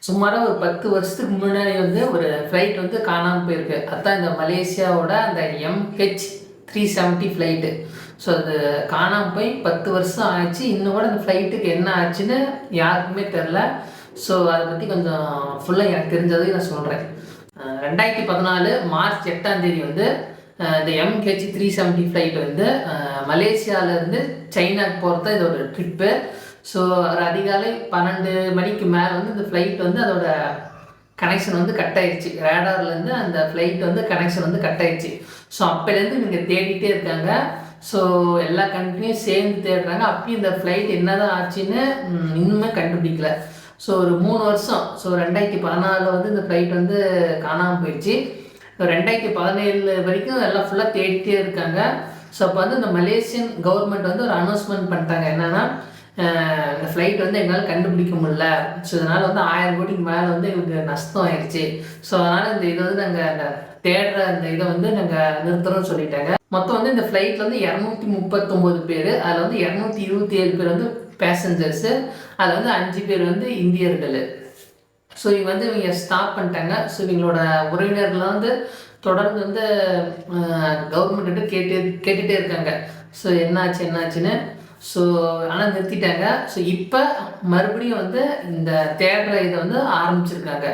சுமாராக ஒரு 10 வருஷத்துக்கு முன்னாடி வந்து ஒரு ஃப்ளைட் வந்து காணாமல் போயிருக்கு. அதுதான் இந்த மலேசியாவோட அந்த MH370 ஃப்ளைட்டு. ஸோ அது காணாமல் போய் 10 வருஷம் ஆச்சு. இன்னும் கூட அந்த ஃப்ளைட்டுக்கு என்ன ஆச்சுன்னு யாருக்குமே தெரில. ஸோ அதை பற்றி கொஞ்சம் ஃபுல்லாக எனக்கு தெரிஞ்சதை நான் சொல்கிறேன். 2014 மார்ச் 8ஆம் தேதி வந்து இந்த MH370 ஃப்ளைட் வந்து மலேசியாவிலேருந்து சைனாக்கு போகிறது தான் இதோட ட்ரிப்பு. ஸோ ஒரு அதிகாலை 12 மணிக்கு மேலே வந்து இந்த ஃப்ளைட் வந்து அதோட கனெக்ஷன் வந்து கட் ஆயிடுச்சு. ரேடார்லேருந்து அந்த ஃப்ளைட் வந்து கனெக்ஷன் வந்து கட் ஆயிடுச்சு. ஸோ அப்போலேருந்து நீங்கள் தேடிட்டே இருக்காங்க. ஸோ எல்லா கண்ட்ரியும் சேர்ந்து தேடுறாங்க. அப்பயும் இந்த ஃப்ளைட் என்ன தான் ஆச்சுன்னு இன்னுமே கண்டுபிடிக்கல. ஸோ ஒரு 3 வருஷம். ஸோ 2014 வந்து இந்த ஃப்ளைட் வந்து காணாமல் போயிடுச்சு. 2017 வரைக்கும் எல்லாம் ஃபுல்லாக தேடிட்டே இருக்காங்க. ஸோ அப்போ வந்து இந்த மலேசியன் கவர்மெண்ட் வந்து ஒரு அனௌன்ஸ்மெண்ட் பண்ணிட்டாங்க. என்னென்னா இந்த ஃப்ளைட் வந்து எங்களால் கண்டுபிடிக்க முடியல. ஸோ இதனால் வந்து 1000 கோடிக்கு மேலே வந்து எங்களுக்கு நஷ்டம் ஆயிடுச்சு. ஸோ அதனால் இந்த இதை வந்து நாங்கள் அந்த தேடுற அந்த இதை வந்து நாங்கள் நிறுத்துறோம்னு சொல்லிட்டாங்க. மொத்தம் வந்து இந்த ஃப்ளைட்டில் வந்து 239 பேர். அதில் வந்து 227 பேர் வந்து பேசஞ்சர்ஸு. அதில் வந்து 5 பேர் வந்து இந்தியர்கள். ஸோ இவங்க ஸ்டாப் பண்ணிட்டாங்க. ஸோ இவங்களோட உறவினர்கள்லாம் வந்து தொடர்ந்து வந்து கவர்மெண்ட்டு கேட்டுகிட்டே இருக்காங்க. ஸோ என்னாச்சுன்னு. ஸோ ஆனால் நிறுத்திட்டாங்க. ஸோ இப்போ மறுபடியும் வந்து இந்த தேடுற இதை வந்து ஆரம்பிச்சிருக்காங்க.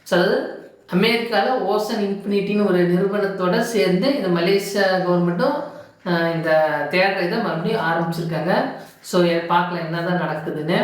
ஸோ அதாவது அமெரிக்காவில் ஓசன் இன்ஃபினிட்டின்னு ஒரு நிறுவனத்தோடு சேர்ந்து இந்த மலேசியா கவர்மெண்ட்டும் இந்த தேடுற இதை மறுபடியும் ஆரம்பிச்சிருக்காங்க. ஸோ பார்க்கலாம் என்ன தான் நடக்குதுன்னு.